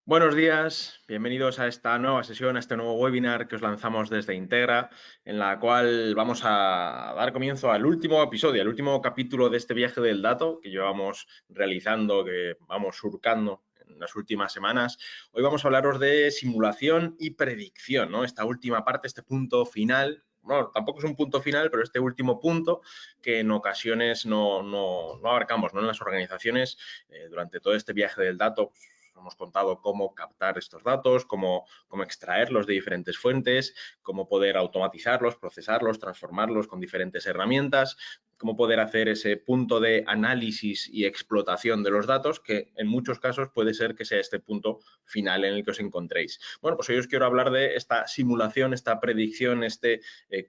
Buenos días, bienvenidos a esta nueva sesión, a este nuevo webinar que os lanzamos desde Integra, en la cual vamos a dar comienzo al último episodio, al último capítulo de este viaje del dato que llevamos realizando, que vamos surcando en las últimas semanas. Hoy vamos a hablaros de simulación y predicción, ¿no? Esta última parte, este punto final. Bueno, tampoco es un punto final, pero este último punto que en ocasiones no abarcamos, ¿no? En las organizaciones, durante todo este viaje del dato, hemos contado cómo captar estos datos, cómo extraerlos de diferentes fuentes, cómo poder automatizarlos, procesarlos, transformarlos con diferentes herramientas, cómo poder hacer ese punto de análisis y explotación de los datos, que en muchos casos puede ser que sea este punto final en el que os encontréis. Bueno, pues hoy os quiero hablar de esta simulación, esta predicción,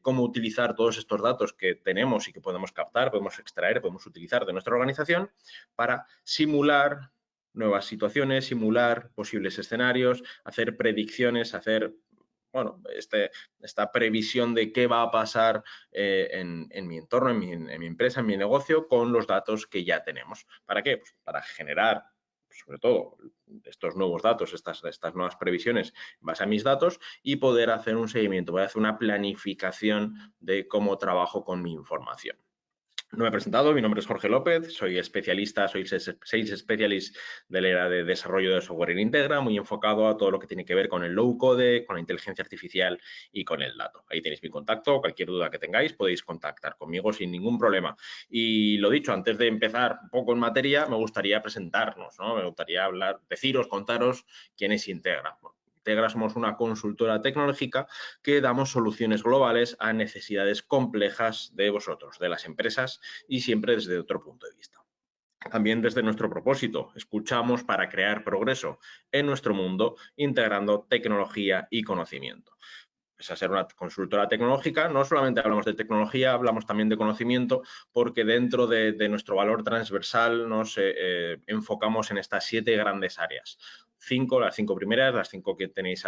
cómo utilizar todos estos datos que tenemos y que podemos captar, podemos extraer, podemos utilizar de nuestra organización para simular nuevas situaciones, simular posibles escenarios, hacer predicciones, hacer esta previsión de qué va a pasar en mi entorno, en mi empresa, en mi negocio, con los datos que ya tenemos. ¿Para qué? Pues para generar, sobre todo, estos nuevos datos, estas nuevas previsiones en base a mis datos y poder hacer un seguimiento, poder hacer una planificación de cómo trabajo con mi información. No me he presentado, mi nombre es Jorge López, soy especialista, soy Sales Specialist del área de desarrollo de software en Integra, muy enfocado a todo lo que tiene que ver con el low code, con la inteligencia artificial y con el dato. Ahí tenéis mi contacto, cualquier duda que tengáis podéis contactar conmigo sin ningún problema. Y lo dicho, antes de empezar un poco en materia, me gustaría presentarnos, ¿no? Me gustaría deciros, contaros quién es Integra. Bueno, Integra somos una consultora tecnológica que damos soluciones globales a necesidades complejas de vosotros, de las empresas, y siempre desde otro punto de vista. También desde nuestro propósito, escuchamos para crear progreso en nuestro mundo, integrando tecnología y conocimiento. Pese a ser una consultora tecnológica, no solamente hablamos de tecnología, hablamos también de conocimiento, porque dentro de nuestro valor transversal nos enfocamos en estas 7 grandes áreas. Las cinco primeras, las 5 que tenéis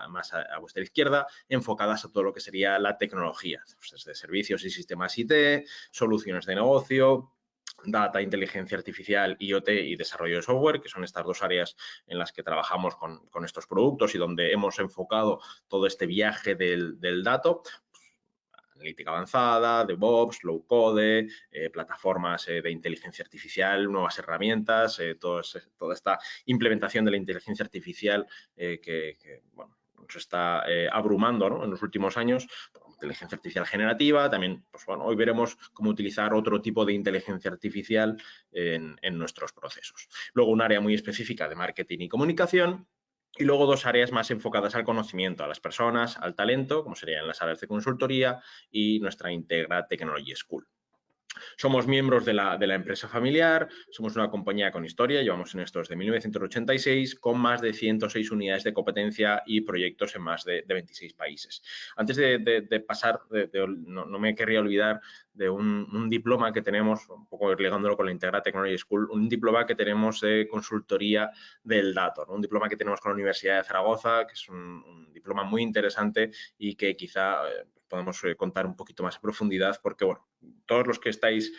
más a vuestra izquierda, enfocadas a todo lo que sería la tecnología, pues desde servicios y sistemas IT, soluciones de negocio, data, inteligencia artificial, IoT y desarrollo de software, que son estas 2 áreas en las que trabajamos con estos productos y donde hemos enfocado todo este viaje del dato. Analítica avanzada, DevOps, low code, plataformas de inteligencia artificial, nuevas herramientas, toda esta implementación de la inteligencia artificial bueno, nos está abrumando, ¿no? En los últimos años. Inteligencia artificial generativa, también, pues bueno, hoy veremos cómo utilizar otro tipo de inteligencia artificial en nuestros procesos. Luego un área muy específica de marketing y comunicación, y luego 2 áreas más enfocadas al conocimiento, a las personas, al talento, como serían las áreas de consultoría y nuestra Integra Technology School. Somos miembros de la empresa familiar, somos una compañía con historia, llevamos en esto desde 1986, con más de 106 unidades de competencia y proyectos en más de 26 países. Antes de pasar, no me querría olvidar de un diploma que tenemos, un poco ligándolo con la Integra Technology School, un diploma que tenemos de consultoría del dato, ¿no? Un diploma que tenemos con la Universidad de Zaragoza, que es un diploma muy interesante y que quizá podemos contar un poquito más a profundidad, porque bueno, todos los que estáis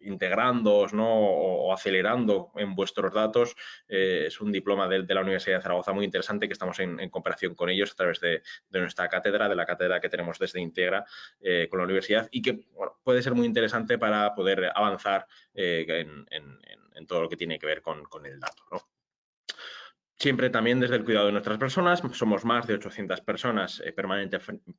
integrándoos, ¿no? o acelerando en vuestros datos, es un diploma de la Universidad de Zaragoza muy interesante que estamos en cooperación con ellos a través de nuestra cátedra, de la cátedra que tenemos desde Integra con la universidad, y que bueno, puede ser muy interesante para poder avanzar en todo lo que tiene que ver con el dato, ¿no? Siempre también desde el cuidado de nuestras personas, somos más de 800 personas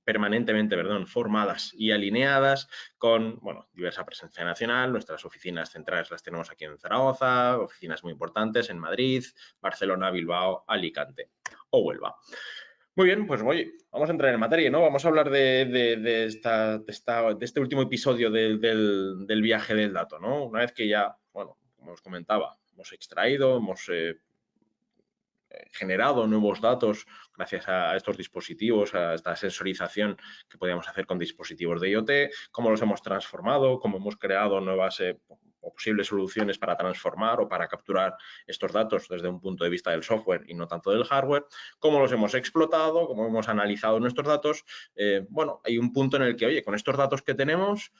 permanentemente formadas y alineadas con diversa presencia nacional. Nuestras oficinas centrales las tenemos aquí en Zaragoza, oficinas muy importantes en Madrid, Barcelona, Bilbao, Alicante o Huelva. Muy bien, pues oye, vamos a entrar en materia, ¿no? Vamos a hablar de este último episodio del viaje del dato, ¿no? Una vez que ya, bueno, como os comentaba, hemos extraído, hemos generado nuevos datos gracias a estos dispositivos, a esta sensorización que podíamos hacer con dispositivos de IoT, cómo los hemos transformado, cómo hemos creado nuevas o posibles soluciones para transformar o para capturar estos datos desde un punto de vista del software y no tanto del hardware, cómo los hemos explotado, cómo hemos analizado nuestros datos. Bueno, hay un punto en el que, oye, con estos datos que tenemos,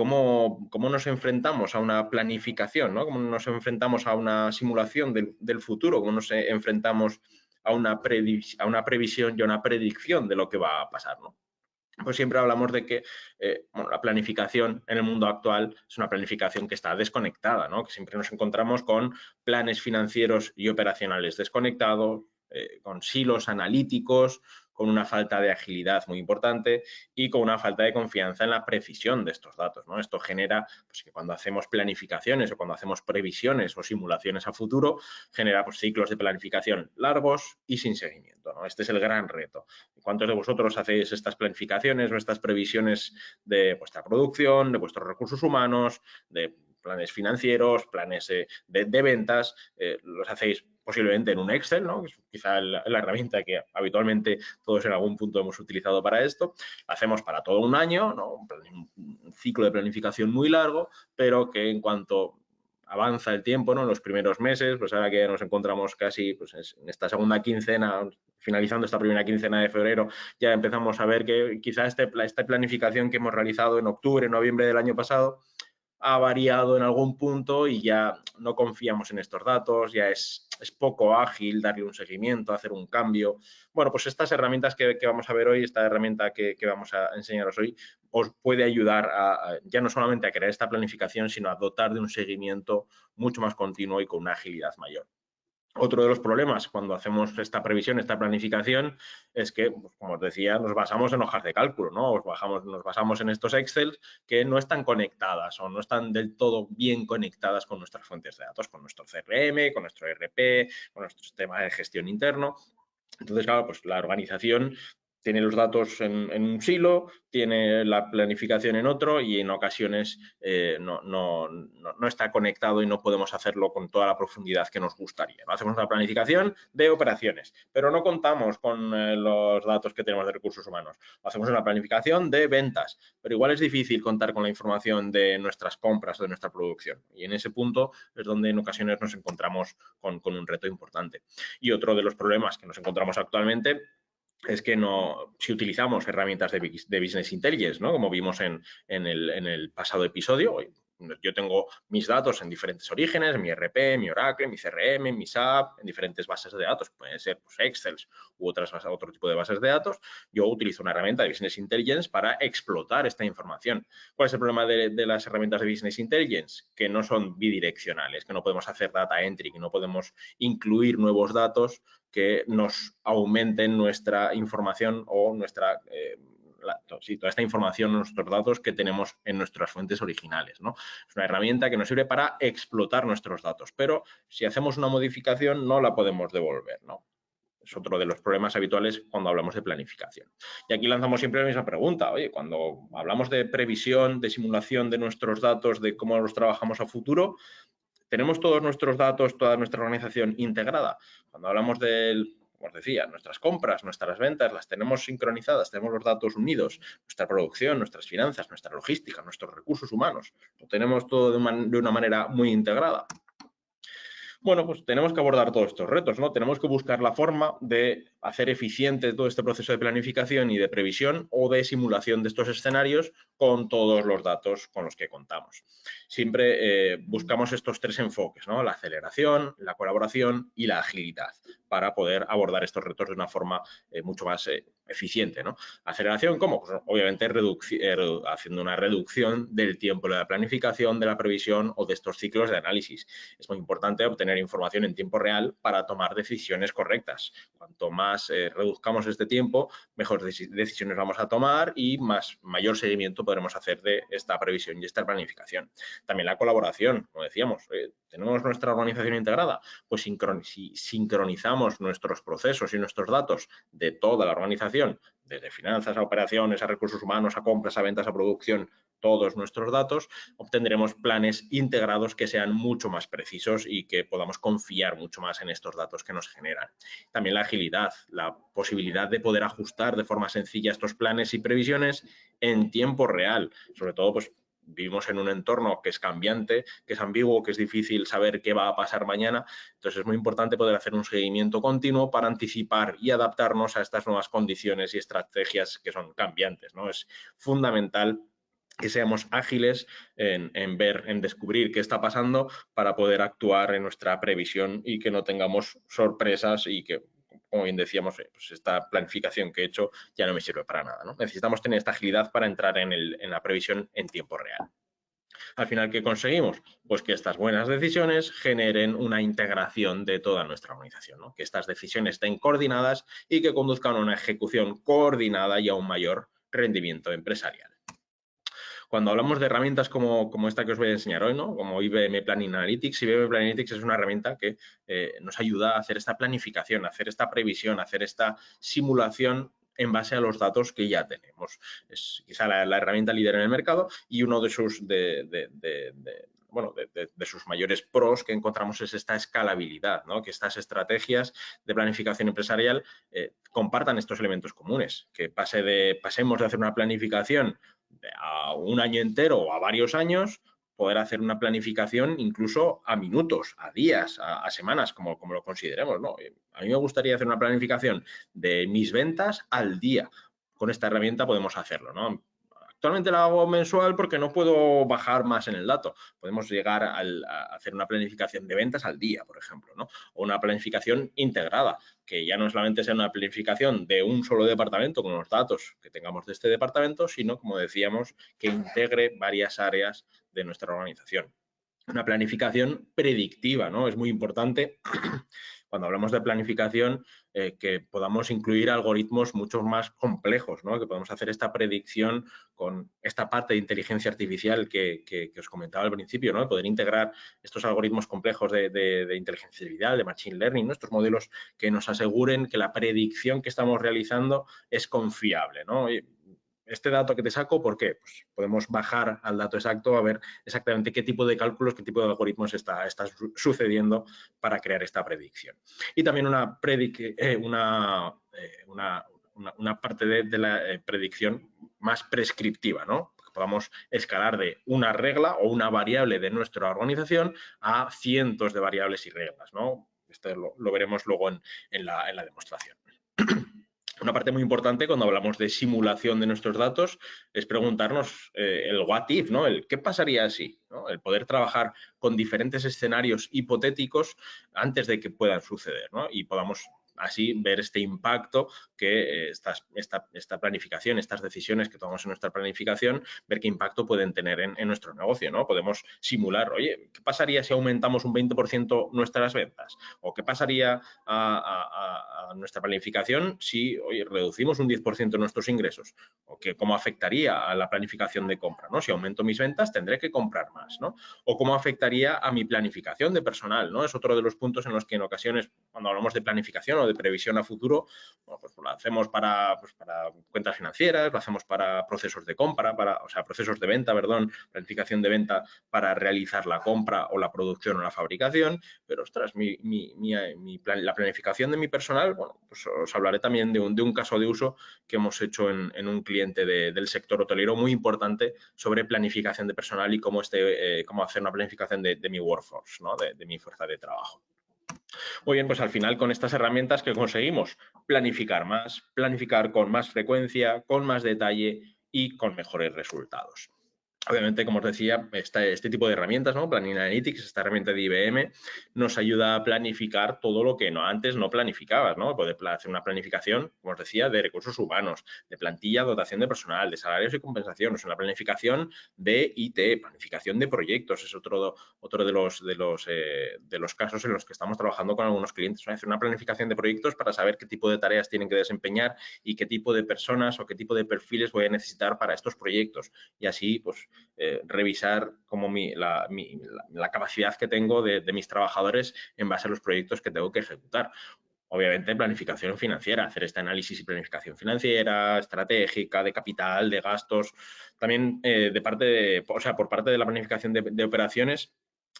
cómo nos enfrentamos a una planificación, ¿no? Cómo nos enfrentamos a una simulación del futuro, cómo nos enfrentamos a una previsión y a una predicción de lo que va a pasar, ¿no? Pues siempre hablamos de que la planificación en el mundo actual es una planificación que está desconectada, ¿no? Que siempre nos encontramos con planes financieros y operacionales desconectados, con silos analíticos, con una falta de agilidad muy importante y con una falta de confianza en la precisión de estos datos, ¿no? Esto genera pues, que cuando hacemos planificaciones o cuando hacemos previsiones o simulaciones a futuro, genera pues, ciclos de planificación largos y sin seguimiento, ¿no? Este es el gran reto. ¿Cuántos de vosotros hacéis estas planificaciones o estas previsiones de vuestra producción, de vuestros recursos humanos, de planes financieros, planes de ventas? Los hacéis posiblemente en un Excel, ¿no? Que es quizá la herramienta que habitualmente todos en algún punto hemos utilizado para esto. Hacemos para todo un año, ¿no? Un ciclo de planificación muy largo, pero que en cuanto avanza el tiempo, ¿no? En los primeros meses, pues ahora que nos encontramos casi pues, en esta segunda quincena, finalizando esta primera quincena de febrero, ya empezamos a ver que quizá esta planificación que hemos realizado en octubre, noviembre del año pasado, ha variado en algún punto y ya no confiamos en estos datos, ya es poco ágil darle un seguimiento, hacer un cambio. Bueno, pues estas herramientas que vamos a ver hoy, esta herramienta que vamos a enseñaros hoy, os puede ayudar ya no solamente a crear esta planificación, sino a dotar de un seguimiento mucho más continuo y con una agilidad mayor. Otro de los problemas cuando hacemos esta previsión, esta planificación, es que, pues, como os decía, nos basamos en hojas de cálculo, ¿no? Nos basamos en estos Excel que no están conectadas o no están del todo bien conectadas con nuestras fuentes de datos, con nuestro CRM, con nuestro ERP, con nuestro sistema de gestión interno. Entonces, claro, pues la organización tiene los datos en un silo, tiene la planificación en otro y en ocasiones no está conectado y no podemos hacerlo con toda la profundidad que nos gustaría. ¿No? Hacemos una planificación de operaciones, pero no contamos con los datos que tenemos de recursos humanos. Hacemos una planificación de ventas, pero igual es difícil contar con la información de nuestras compras o de nuestra producción. Y en ese punto es donde en ocasiones nos encontramos con un reto importante. Y otro de los problemas que nos encontramos actualmente es que si utilizamos herramientas de Business Intelligence, ¿no? Como vimos en el pasado episodio, yo tengo mis datos en diferentes orígenes, mi ERP, mi Oracle, mi CRM, mi SAP, en diferentes bases de datos, pueden ser pues, Excel u otro tipo de bases de datos. Yo utilizo una herramienta de Business Intelligence para explotar esta información. ¿Cuál es el problema de las herramientas de Business Intelligence? Que no son bidireccionales, que no podemos hacer data entry, que no podemos incluir nuevos datos que nos aumenten nuestra información o toda esta información, nuestros datos que tenemos en nuestras fuentes originales, ¿no? Es una herramienta que nos sirve para explotar nuestros datos, pero si hacemos una modificación no la podemos devolver, ¿no? Es otro de los problemas habituales cuando hablamos de planificación. Y aquí lanzamos siempre la misma pregunta. Oye, cuando hablamos de previsión, de simulación de nuestros datos, de cómo los trabajamos a futuro, ¿tenemos todos nuestros datos, toda nuestra organización integrada? Cuando hablamos como os decía, nuestras compras, nuestras ventas, las tenemos sincronizadas, tenemos los datos unidos, nuestra producción, nuestras finanzas, nuestra logística, nuestros recursos humanos, lo tenemos todo de una manera muy integrada. Bueno, pues tenemos que abordar todos estos retos, ¿no? Tenemos que buscar la forma de hacer eficiente todo este proceso de planificación y de previsión o de simulación de estos escenarios con todos los datos con los que contamos. Siempre buscamos estos tres enfoques, ¿no? La aceleración, la colaboración y la agilidad para poder abordar estos retos de una forma mucho más eficiente, ¿no? Aceleración, ¿cómo? Pues obviamente haciendo una reducción del tiempo de la planificación, de la previsión o de estos ciclos de análisis. Es muy importante obtener información en tiempo real para tomar decisiones correctas. Cuanto más reduzcamos este tiempo, mejores decisiones vamos a tomar y mayor seguimiento podremos hacer de esta previsión y esta planificación. También la colaboración, como decíamos, ¿tenemos nuestra organización integrada? Pues si sincronizamos nuestros procesos y nuestros datos de toda la organización, desde finanzas a operaciones, a recursos humanos, a compras, a ventas, a producción, todos nuestros datos, obtendremos planes integrados que sean mucho más precisos y que podamos confiar mucho más en estos datos que nos generan. También la agilidad, la posibilidad de poder ajustar de forma sencilla estos planes y previsiones en tiempo real, sobre todo pues vivimos en un entorno que es cambiante, que es ambiguo, que es difícil saber qué va a pasar mañana. Entonces es muy importante poder hacer un seguimiento continuo para anticipar y adaptarnos a estas nuevas condiciones y estrategias que son cambiantes, ¿no? Es fundamental que seamos ágiles en descubrir qué está pasando para poder actuar en nuestra previsión y que no tengamos sorpresas y que, como bien decíamos, pues esta planificación que he hecho ya no me sirve para nada, ¿no? Necesitamos tener esta agilidad para entrar en la previsión en tiempo real. Al final, ¿qué conseguimos? Pues que estas buenas decisiones generen una integración de toda nuestra organización, ¿no? Que estas decisiones estén coordinadas y que conduzcan a una ejecución coordinada y a un mayor rendimiento empresarial. Cuando hablamos de herramientas como esta que os voy a enseñar hoy, ¿no? Como IBM Planning Analytics, IBM Planning Analytics es una herramienta que nos ayuda a hacer esta planificación, a hacer esta previsión, a hacer esta simulación en base a los datos que ya tenemos. Es quizá la herramienta líder en el mercado y uno de sus, sus mayores pros que encontramos es esta escalabilidad, ¿no? Que estas estrategias de planificación empresarial compartan estos elementos comunes, que pasemos de hacer una planificación a un año entero o a varios años, poder hacer una planificación incluso a minutos, a días, a semanas, como lo consideremos, ¿no? A mí me gustaría hacer una planificación de mis ventas al día. Con esta herramienta podemos hacerlo, ¿no? Actualmente la hago mensual porque no puedo bajar más en el dato. Podemos llegar a hacer una planificación de ventas al día, por ejemplo, ¿no? O una planificación integrada, que ya no solamente sea una planificación de un solo departamento con los datos que tengamos de este departamento, sino, como decíamos, que integre varias áreas de nuestra organización. Una planificación predictiva, ¿no? Es muy importante cuando hablamos de planificación, que podamos incluir algoritmos mucho más complejos, ¿no? Que podamos hacer esta predicción con esta parte de inteligencia artificial que os comentaba al principio, ¿no? Poder integrar estos algoritmos complejos de inteligencia artificial, de machine learning, ¿no? Estos modelos que nos aseguren que la predicción que estamos realizando es confiable, ¿no? Este dato que te saco, ¿por qué? Pues podemos bajar al dato exacto a ver exactamente qué tipo de cálculos, qué tipo de algoritmos está sucediendo para crear esta predicción. Y también una parte de la predicción más prescriptiva, ¿no? Que podamos escalar de una regla o una variable de nuestra organización a cientos de variables y reglas, ¿no? Esto lo veremos luego en la demostración. Una parte muy importante cuando hablamos de simulación de nuestros datos es preguntarnos el what if, ¿no? El qué pasaría si, ¿no? El poder trabajar con diferentes escenarios hipotéticos antes de que puedan suceder, ¿no? Y podamos así ver este impacto que esta planificación, estas decisiones que tomamos en nuestra planificación, ver qué impacto pueden tener en nuestro negocio, ¿no? Podemos simular, oye, ¿qué pasaría si aumentamos un 20% nuestras ventas? ¿O qué pasaría a nuestra planificación si oye, reducimos un 10% nuestros ingresos? ¿O que cómo afectaría a la planificación de compra? ¿No? Si aumento mis ventas, tendré que comprar más, ¿no? O cómo afectaría a mi planificación de personal, ¿no? Es otro de los puntos en los que en ocasiones, cuando hablamos de planificación o de previsión a futuro, bueno, pues lo hacemos para cuentas financieras, lo hacemos para procesos de compra, procesos de venta, perdón, planificación de venta para realizar la compra o la producción o la fabricación, pero ostras, la planificación de mi personal, bueno, pues os hablaré también de un caso de uso que hemos hecho en un cliente del sector hotelero muy importante sobre planificación de personal y cómo hacer una planificación de mi workforce, ¿no? de mi fuerza de trabajo. Muy bien, pues al final con estas herramientas que conseguimos planificar más, planificar con más frecuencia, con más detalle y con mejores resultados. Obviamente, como os decía, este tipo de herramientas, ¿no? Planning Analytics, esta herramienta de IBM, nos ayuda a planificar todo lo que antes no planificabas, ¿no? Poder hacer una planificación, como os decía, de recursos humanos, de plantilla, dotación de personal, de salarios y compensaciones, una planificación de IT, planificación de proyectos, es otro de los casos en los que estamos trabajando con algunos clientes, ¿no? Hacer una planificación de proyectos para saber qué tipo de tareas tienen que desempeñar y qué tipo de personas o qué tipo de perfiles voy a necesitar para estos proyectos. Y así, pues, revisar como la capacidad que tengo de mis trabajadores en base a los proyectos que tengo que ejecutar. Obviamente, planificación financiera, hacer este análisis y planificación financiera, estratégica, de capital, de gastos. También por parte de la planificación de operaciones,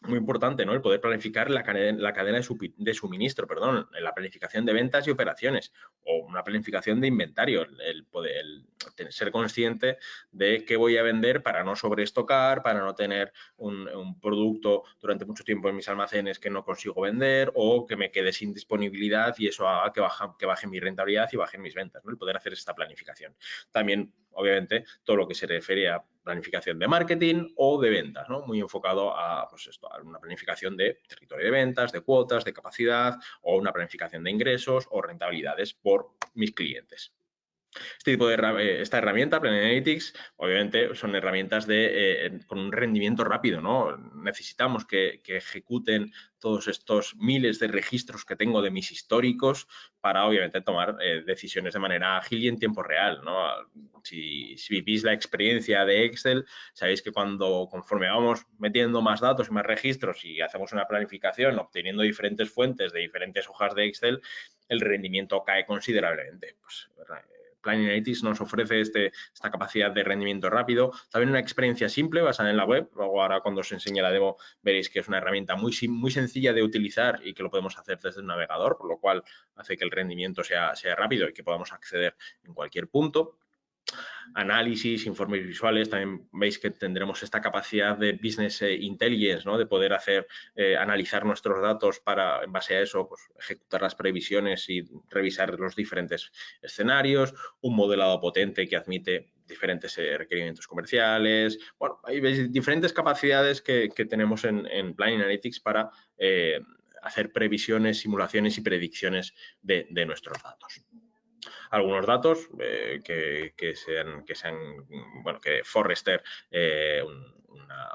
muy importante, ¿no? El poder planificar la cadena de suministro, perdón, en la planificación de ventas y operaciones o una planificación de inventario, el ser consciente de qué voy a vender para no sobreestocar, para no tener un producto durante mucho tiempo en mis almacenes que no consigo vender o que me quede sin disponibilidad y eso haga que baje mi rentabilidad y bajen mis ventas, ¿no? El poder hacer esta planificación. También obviamente, todo lo que se refiere a planificación de marketing o de ventas, ¿no? Muy enfocado a, pues esto, a una planificación de territorio de ventas, de cuotas, de capacidad o una planificación de ingresos o rentabilidades por mis clientes. Este tipo de esta herramienta, Plan Analytics, obviamente son herramientas con un rendimiento rápido, ¿no? Necesitamos que ejecuten todos estos miles de registros que tengo de mis históricos para, obviamente, tomar decisiones de manera ágil y en tiempo real, ¿no? Si vivís la experiencia de Excel, sabéis que conforme vamos metiendo más datos y más registros y hacemos una planificación obteniendo diferentes fuentes de diferentes hojas de Excel, el rendimiento cae considerablemente. Pues, Planning Analytics nos ofrece esta capacidad de rendimiento rápido. También una experiencia simple basada en la web. Luego ahora cuando os enseñe la demo veréis que es una herramienta muy sencilla de utilizar y que lo podemos hacer desde el navegador, por lo cual hace que el rendimiento sea rápido y que podamos acceder en cualquier punto. Análisis, informes visuales, también veis que tendremos esta capacidad de business intelligence, ¿no? De poder analizar nuestros datos para, en base a eso, pues, ejecutar las previsiones y revisar los diferentes escenarios, un modelado potente que admite diferentes requerimientos comerciales. Bueno, ahí veis diferentes capacidades que tenemos en Planning Analytics para hacer previsiones, simulaciones y predicciones de nuestros datos. Algunos datos que Forrester,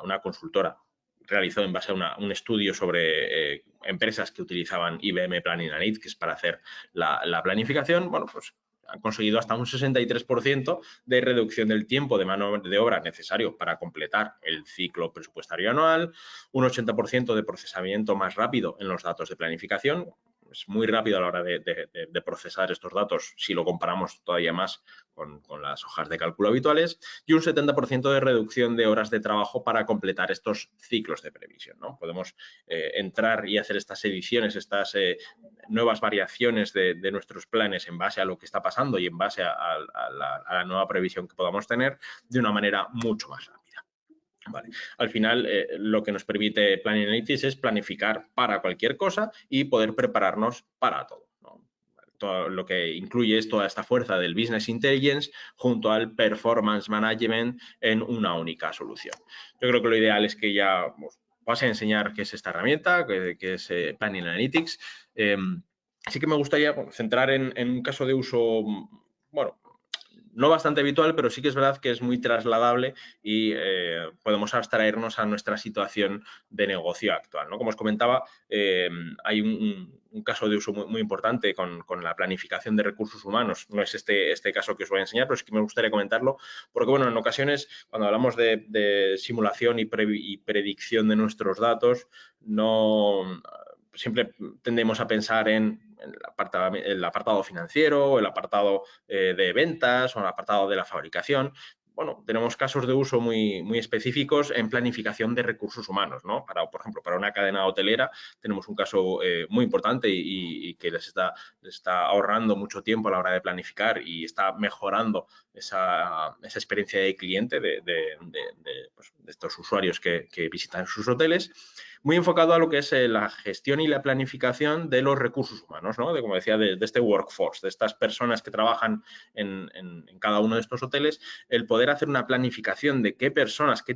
una consultora, realizó en base a un estudio sobre empresas que utilizaban IBM Planning Analytics para hacer la planificación. Bueno, pues han conseguido hasta un 63% de reducción del tiempo de mano de obra necesario para completar el ciclo presupuestario anual, un 80% de procesamiento más rápido en los datos de planificación. Es muy rápido a la hora de procesar estos datos si lo comparamos todavía más con las hojas de cálculo habituales, y un 70% de reducción de horas de trabajo para completar estos ciclos de previsión, ¿no? Podemos entrar y hacer estas ediciones, estas nuevas variaciones de nuestros planes en base a lo que está pasando y en base a la nueva previsión que podamos tener de una manera mucho más rápida. Vale. Al final, lo que nos permite Planning Analytics es planificar para cualquier cosa y poder prepararnos para todo, ¿no? Todo lo que incluye es toda esta fuerza del Business Intelligence junto al Performance Management en una única solución. Yo creo que lo ideal es que ya os pase a enseñar qué es esta herramienta, que es Planning Analytics. Así que me gustaría centrar en un caso de uso, bueno, no bastante habitual, pero sí que es verdad que es muy trasladable y podemos abstraernos a nuestra situación de negocio actual, ¿no? Como os comentaba, hay un caso de uso muy importante con la planificación de recursos humanos. No es este caso que os voy a enseñar, pero sí que me gustaría comentarlo porque, bueno, en ocasiones cuando hablamos de simulación y predicción de nuestros datos, no siempre tendemos a pensar en el apartado financiero, o el apartado de ventas o el apartado de la fabricación. Bueno, tenemos casos de uso muy específicos en planificación de recursos humanos, ¿no? Por ejemplo, para una cadena hotelera tenemos un caso muy importante y que les está ahorrando mucho tiempo a la hora de planificar y está mejorando esa experiencia de cliente pues, de estos usuarios que visitan sus hoteles, muy enfocado a lo que es la gestión y la planificación de los recursos humanos, ¿no? Como decía, de este workforce, de estas personas que trabajan en cada uno de estos hoteles, el poder hacer una planificación de qué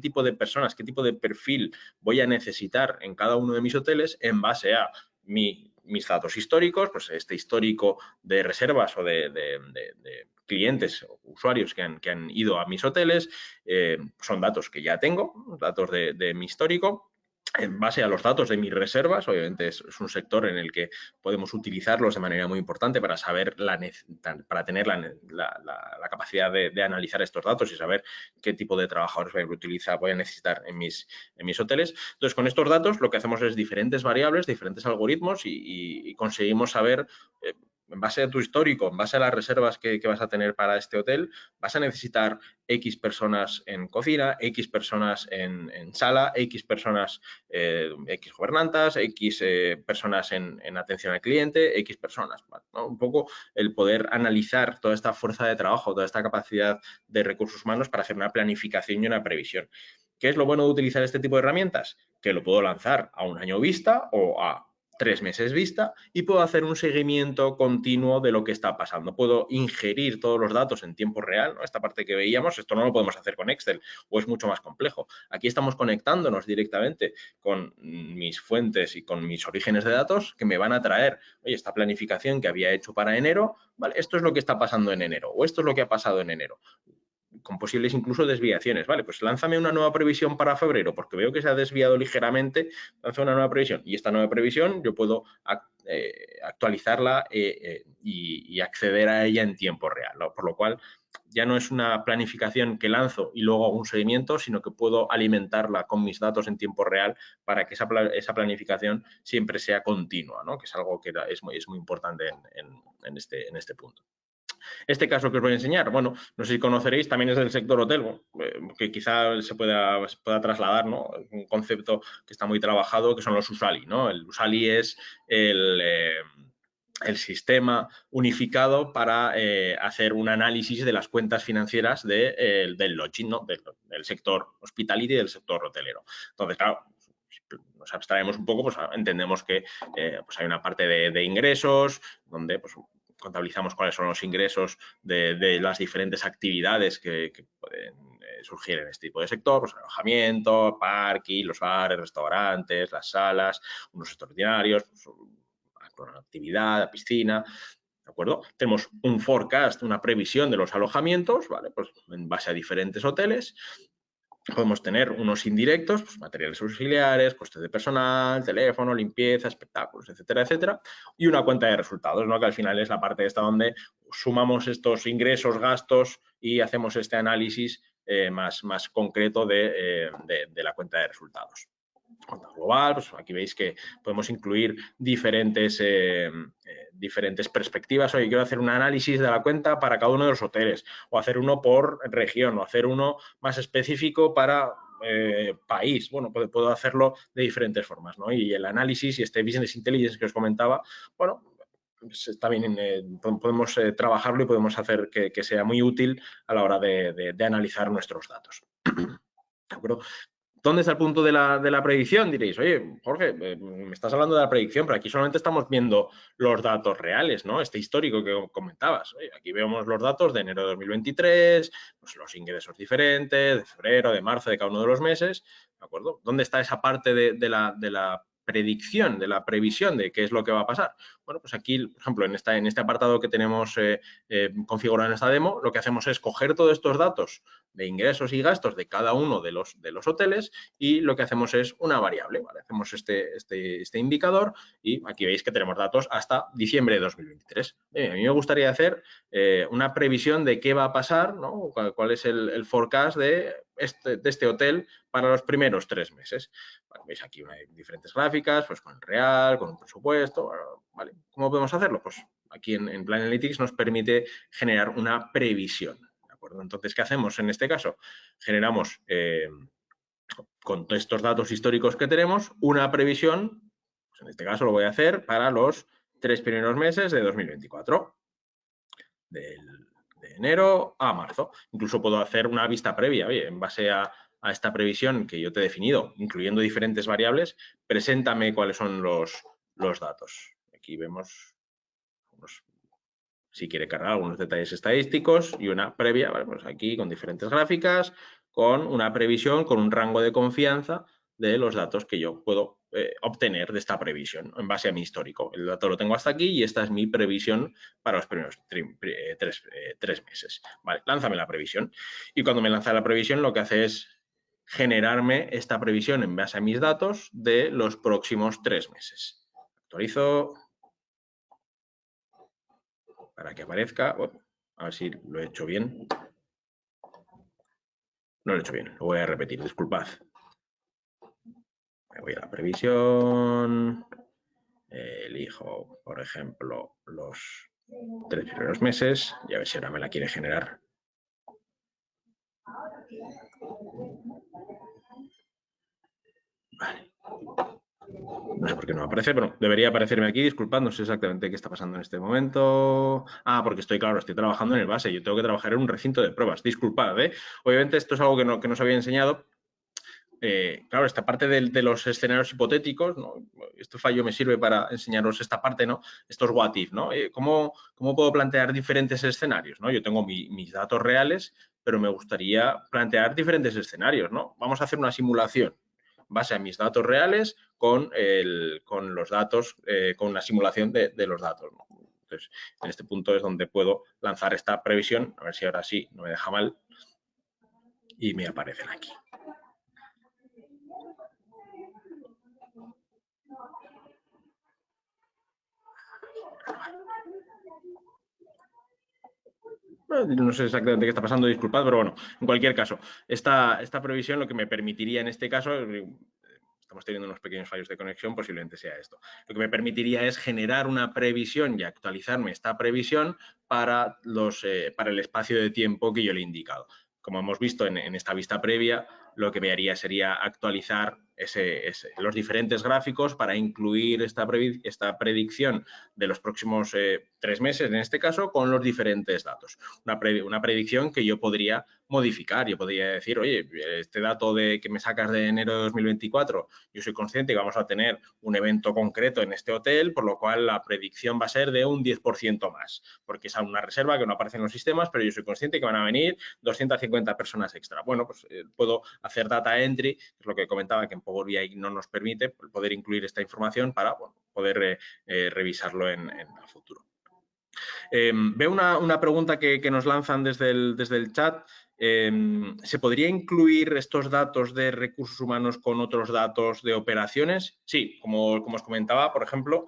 tipo de personas, qué tipo de perfil voy a necesitar en cada uno de mis hoteles en base a mis datos históricos, pues este histórico de reservas o de clientes o usuarios que han ido a mis hoteles, son datos que ya tengo, datos de mi histórico. En base a los datos de mis reservas, obviamente es un sector en el que podemos utilizarlos de manera muy importante para saber para tener la capacidad de analizar estos datos y saber qué tipo de trabajadores voy a necesitar en mis hoteles. Entonces, con estos datos lo que hacemos es diferentes variables, diferentes algoritmos y conseguimos saber en base a tu histórico, en base a las reservas que vas a tener para este hotel, vas a necesitar X personas en cocina, X personas en sala, X personas, X gobernantas, X personas en atención al cliente, X personas, ¿no? Un poco el poder analizar toda esta fuerza de trabajo, toda esta capacidad de recursos humanos para hacer una planificación y una previsión. ¿Qué es lo bueno de utilizar este tipo de herramientas? Que lo puedo lanzar a un año vista o a 3 meses vista y puedo hacer un seguimiento continuo de lo que está pasando. Puedo ingerir todos los datos en tiempo real, ¿no? Esta parte que veíamos, esto no lo podemos hacer con Excel o es mucho más complejo. Aquí estamos conectándonos directamente con mis fuentes y con mis orígenes de datos que me van a traer, oye, esta planificación que había hecho para enero, ¿vale? Esto es lo que está pasando en enero o esto es lo que ha pasado en enero, con posibles incluso desviaciones. Vale, pues lánzame una nueva previsión para febrero, porque veo que se ha desviado ligeramente, lanza una nueva previsión. Y esta nueva previsión yo puedo actualizarla y acceder a ella en tiempo real, ¿no? Por lo cual ya no es una planificación que lanzo y luego hago un seguimiento, sino que puedo alimentarla con mis datos en tiempo real para que esa planificación siempre sea continua, ¿no? Que es algo que es muy importante en este punto. Este caso que os voy a enseñar, bueno, no sé si conoceréis, también es del sector hotel, que quizá se pueda trasladar, ¿no? Un concepto que está muy trabajado, que son los USALI, ¿no? El USALI es el sistema unificado para hacer un análisis de las cuentas financieras del lodging, ¿no? Del sector hospitality y del sector hotelero. Entonces, claro, nos abstraemos un poco, pues entendemos que pues hay una parte de ingresos, donde pues contabilizamos cuáles son los ingresos de las diferentes actividades que pueden surgir en este tipo de sector, pues alojamiento, parking, los bares, restaurantes, las salas, unos extraordinarios, pues, la actividad, la piscina, ¿de acuerdo? Tenemos un forecast, una previsión de los alojamientos, ¿vale? Pues en base a diferentes hoteles. Podemos tener unos indirectos, pues materiales auxiliares, costes de personal, teléfono, limpieza, espectáculos, etcétera, etcétera. Y una cuenta de resultados, ¿no? Que al final es la parte esta donde sumamos estos ingresos, gastos y hacemos este análisis más concreto de la cuenta de resultados. Cuenta global, pues aquí veis que podemos incluir diferentes perspectivas. Oye, quiero hacer un análisis de la cuenta para cada uno de los hoteles, o hacer uno por región, o hacer uno más específico para país. Bueno, puedo hacerlo de diferentes formas, ¿no? Y el análisis y este business intelligence que os comentaba, bueno, pues también podemos trabajarlo y podemos hacer que sea muy útil a la hora de analizar nuestros datos. ¿De acuerdo? ¿Dónde está el punto de la predicción? Diréis, oye, Jorge, me estás hablando de la predicción, pero aquí solamente estamos viendo los datos reales, ¿no? Este histórico que comentabas. Oye, aquí vemos los datos de enero de 2023, pues los ingresos diferentes, de febrero, de marzo, de cada uno de los meses, ¿de acuerdo? ¿Dónde está esa parte de la predicción, de la previsión de qué es lo que va a pasar? Bueno, pues aquí, por ejemplo, en este apartado que tenemos configurado en esta demo, lo que hacemos es coger todos estos datos de ingresos y gastos de cada uno de los hoteles y lo que hacemos es una variable, ¿vale? Hacemos este indicador y aquí veis que tenemos datos hasta diciembre de 2023. A mí me gustaría hacer una previsión de qué va a pasar, ¿no? Cuál es el forecast de este hotel para los primeros 3 meses. Vale, veis aquí diferentes gráficas, pues con el real, con un presupuesto, ¿vale? ¿Cómo podemos hacerlo? Pues aquí en Plan Analytics nos permite generar una previsión. Entonces, ¿qué hacemos en este caso? Generamos, con todos estos datos históricos que tenemos, una previsión, pues en este caso lo voy a hacer para los 3 primeros meses de 2024, de enero a marzo. Incluso puedo hacer una vista previa, oye, en base a esta previsión que yo te he definido, incluyendo diferentes variables, preséntame cuáles son los datos. Aquí vemos si quiere cargar algunos detalles estadísticos y una previa, ¿vale? Pues aquí con diferentes gráficas, con una previsión, con un rango de confianza de los datos que yo puedo obtener de esta previsión en base a mi histórico. El dato lo tengo hasta aquí y esta es mi previsión para los primeros 3 meses. Vale, lánzame la previsión. Y cuando me lanza la previsión, lo que hace es generarme esta previsión en base a mis datos de los próximos 3 meses. Actualizo para que aparezca. Bueno, a ver si lo he hecho bien. No lo he hecho bien, lo voy a repetir, disculpad. Me voy a la previsión. Elijo, por ejemplo, los 3 primeros meses y a ver si ahora me la quiere generar. Vale. No sé por qué no aparece, pero debería aparecerme aquí. Disculpad, no sé exactamente qué está pasando en este momento. Ah, porque estoy trabajando en el base. Yo tengo que trabajar en un recinto de pruebas. Disculpad, ¿eh? Obviamente esto es algo que no os había enseñado. claro, esta parte de los escenarios hipotéticos, ¿no? Este fallo me sirve para enseñaros esta parte, ¿no? Estos what if, ¿no? ¿Cómo puedo plantear diferentes escenarios, ¿no? Yo tengo mis datos reales, pero me gustaría plantear diferentes escenarios, ¿no? Vamos a hacer una simulación en base a mis datos reales con los datos, con una simulación de los datos, ¿no? Entonces, en este punto es donde puedo lanzar esta previsión, a ver si ahora sí no me deja mal, y me aparecen aquí. No sé exactamente qué está pasando, disculpad, pero bueno, en cualquier caso, esta previsión lo que me permitiría en este caso, estamos teniendo unos pequeños fallos de conexión, posiblemente sea esto. Lo que me permitiría es generar una previsión y actualizarme esta previsión para el espacio de tiempo que yo le he indicado. Como hemos visto en esta vista previa, lo que me haría sería actualizar los diferentes gráficos para incluir esta predicción de los próximos 3 meses, en este caso, con los diferentes datos. Una predicción que yo podría modificar. Yo podría decir, oye, este dato que me sacas de enero de 2024, yo soy consciente que vamos a tener un evento concreto en este hotel, por lo cual la predicción va a ser de un 10% más, porque es una reserva que no aparece en los sistemas, pero yo soy consciente que van a venir 250 personas extra. Bueno, pues puedo hacer data entry, que es lo que comentaba, que en Power BI no nos permite poder incluir esta información para poder revisarlo en el futuro. Veo una pregunta que nos lanzan desde el chat. ¿Se podría incluir estos datos de recursos humanos con otros datos de operaciones? Sí, como os comentaba, por ejemplo,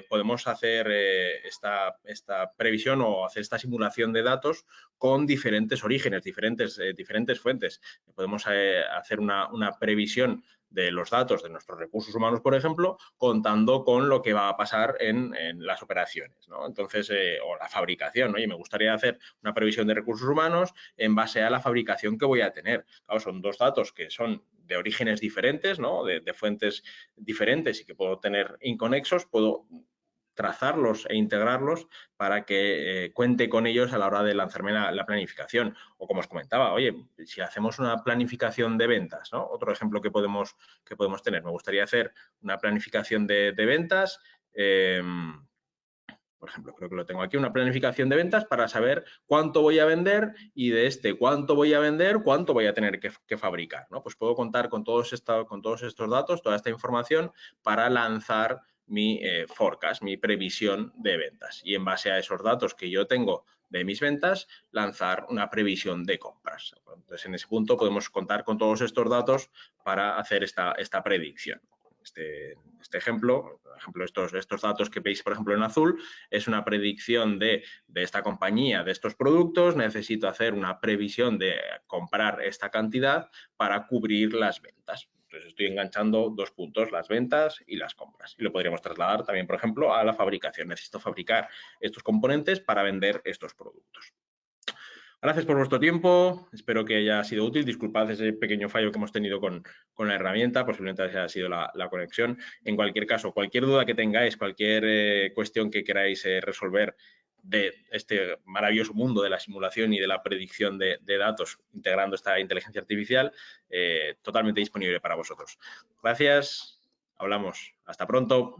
podemos hacer esta previsión o hacer esta simulación de datos con diferentes orígenes, diferentes fuentes. Podemos hacer una previsión de los datos de nuestros recursos humanos, por ejemplo, contando con lo que va a pasar en las operaciones, ¿no? Entonces, o la fabricación, ¿no? Y me gustaría hacer una previsión de recursos humanos en base a la fabricación que voy a tener. Claro, son dos datos que son de orígenes diferentes, ¿no? De fuentes diferentes y que puedo tener inconexos, puedo trazarlos e integrarlos para que cuente con ellos a la hora de lanzarme la planificación. O como os comentaba, oye, si hacemos una planificación de ventas, ¿no? Otro ejemplo que podemos tener. Me gustaría hacer una planificación de ventas. Por ejemplo, creo que lo tengo aquí, una planificación de ventas para saber cuánto voy a vender y de cuánto voy a vender, cuánto voy a tener que fabricar, ¿no? Pues puedo contar con todos estos datos, toda esta información para lanzar mi forecast, mi previsión de ventas. Y en base a esos datos que yo tengo de mis ventas, lanzar una previsión de compras. Entonces, en ese punto podemos contar con todos estos datos para hacer esta predicción. Este ejemplo, estos datos que veis, por ejemplo, en azul, es una predicción de esta compañía, de estos productos. Necesito hacer una previsión de comprar esta cantidad para cubrir las ventas. Entonces, estoy enganchando dos puntos, las ventas y las compras. Y lo podríamos trasladar también, por ejemplo, a la fabricación. Necesito fabricar estos componentes para vender estos productos. Gracias por vuestro tiempo, espero que haya sido útil. Disculpad ese pequeño fallo que hemos tenido con la herramienta, posiblemente haya sido la conexión. En cualquier caso, cualquier duda que tengáis, cualquier cuestión que queráis resolver de este maravilloso mundo de la simulación y de la predicción de datos integrando esta inteligencia artificial, totalmente disponible para vosotros. Gracias, hablamos. Hasta pronto.